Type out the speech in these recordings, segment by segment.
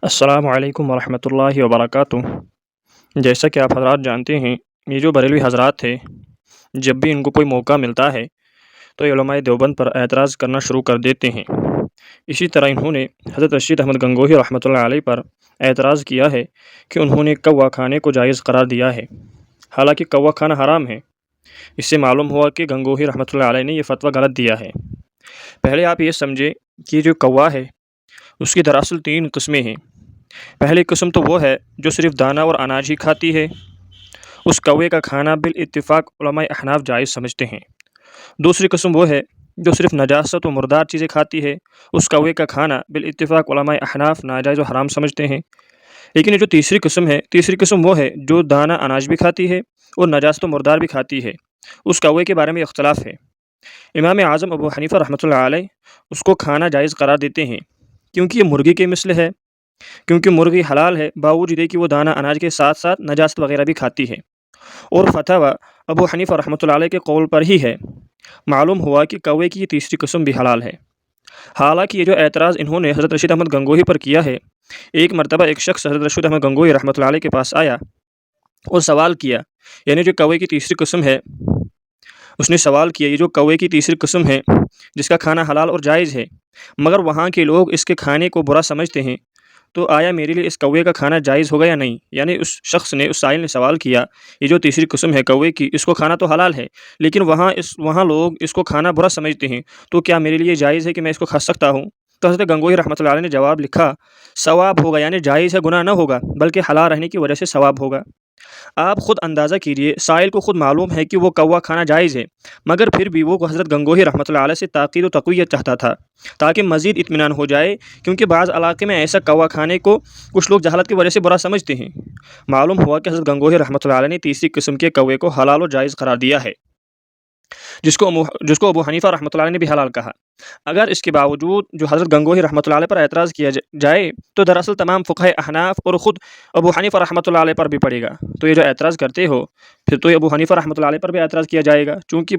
السلام علیکم ورحمۃ اللہ وبرکاتہ۔ جیسا کہ آپ حضرات جانتے ہیں، یہ جو بریلوی حضرات تھے، جب بھی ان کو کوئی موقع ملتا ہے تو علماء دیوبند پر اعتراض کرنا شروع کر دیتے ہیں۔ اسی طرح انہوں نے حضرت رشید احمد گنگوہی رحمۃ اللہ علیہ پر اعتراض کیا ہے کہ انہوں نے کوا کھانے کو جائز قرار دیا ہے، حالانکہ کوا کھانا حرام ہے۔ اس سے معلوم ہوا کہ گنگوہی رحمۃ اللہ علیہ نے یہ فتویٰ غلط دیا ہے۔ پہلے آپ یہ سمجھیں کہ جو کوا ہے اس کی دراصل 3 قسمیں ہیں۔ پہلی قسم تو وہ ہے جو صرف دانہ اور اناج ہی کھاتی ہے، اس کوے کا کھانا بالاتفاق علماء احناف جائز سمجھتے ہیں۔ دوسری قسم وہ ہے جو صرف نجاست و مردار چیزیں کھاتی ہے، اس کوے کا کھانا بالاتفاق علماء احناف ناجائز و حرام سمجھتے ہیں۔ لیکن یہ جو تیسری قسم وہ ہے جو دانہ اناج بھی کھاتی ہے اور نجاست و مردار بھی کھاتی ہے، اس کوے کے بارے میں اختلاف ہے۔ امام اعظم ابو حنیفہ رحمۃ اللہ علیہ اس کو کھانا جائز قرار دیتے ہیں، کیونکہ یہ مرغی کے مثل ہے، کیونکہ مرغی حلال ہے باوجود کہ وہ دانہ اناج کے ساتھ ساتھ نجاست وغیرہ بھی کھاتی ہے، اور فتویٰ ابو حنیفہ رحمۃ اللہ علیہ کے قول پر ہی ہے۔ معلوم ہوا کہ کوے کی یہ تیسری قسم بھی حلال ہے۔ حالانکہ یہ جو اعتراض انہوں نے حضرت رشید احمد گنگوہی پر کیا ہے، ایک مرتبہ ایک شخص حضرت رشید احمد گنگوہی رحمۃ اللہ علیہ کے پاس آیا اور سوال کیا، یعنی جو کوے کی تیسری قسم ہے، اس نے سوال کیا یہ جو کوے کی تیسری قسم ہے جس کا کھانا حلال اور جائز ہے، مگر وہاں کے لوگ اس کے کھانے کو برا سمجھتے ہیں، تو آیا میرے لیے اس کوے کا کھانا جائز ہوگا یا نہیں؟ یعنی اس شخص نے، اس سائل نے سوال کیا، یہ جو تیسری قسم ہے کوے کی، اس کو کھانا تو حلال ہے، لیکن وہاں لوگ اس کو کھانا برا سمجھتے ہیں، تو کیا میرے لیے جائز ہے کہ میں اس کو کھا سکتا ہوں؟ تو حضرت گنگوہی رحمۃ اللہ علیہ نے جواب لکھا، ثواب ہوگا، یعنی جائز ہے، گناہ نہ ہوگا، بلکہ حلال رہنے کی وجہ سے ثواب ہوگا۔ آپ خود اندازہ کیجئے، سائل کو خود معلوم ہے کہ وہ کوا کھانا جائز ہے، مگر پھر بھی وہ حضرت گنگوہی رحمۃ اللہ علیہ سے تاکید و تقویت چاہتا تھا تاکہ مزید اطمینان ہو جائے، کیونکہ بعض علاقے میں ایسا کوا کھانے کو کچھ لوگ جہالت کی وجہ سے برا سمجھتے ہیں۔ معلوم ہوا کہ حضرت گنگوہی رحمۃ اللہ علیہ نے تیسری قسم کے کوے کو حلال و جائز قرار دیا ہے، جس کو ابو حنیفہ رحمۃ اللہ علیہ نے بھی حلال کہا۔ اگر اس کے باوجود جو حضرت گنگوہی رحمۃ اللہ علیہ پر اعتراض کیا جائے تو دراصل تمام فقہ احناف اور خود ابو حنیفہ رحمۃ اللہ علیہ پر بھی پڑے گا۔ تو یہ جو اعتراض کرتے ہو، پھر تو یہ ابو حنیفہ رحمۃ اللہ علیہ پر بھی اعتراض کیا جائے گا، چونکہ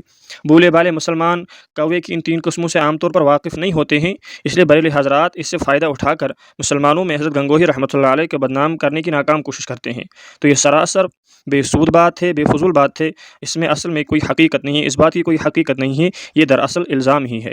بولے بالے مسلمان کوے کی ان 3 قسموں سے عام طور پر واقف نہیں ہوتے ہیں، اس لیے بریلوی حضرات اس سے فائدہ اٹھا کر مسلمانوں میں حضرت گنگوہی رحمۃ اللہ علیہ کو بدنام کرنے کی ناکام کوشش کرتے ہیں۔ تو یہ سراسر بے سود بات ہے، بے فضول بات ہے، اس میں اصل میں کوئی حقیقت نہیں ہے، اس بات کی کوئی حقیقت نہیں ہے، یہ دراصل الزام ہی ہے۔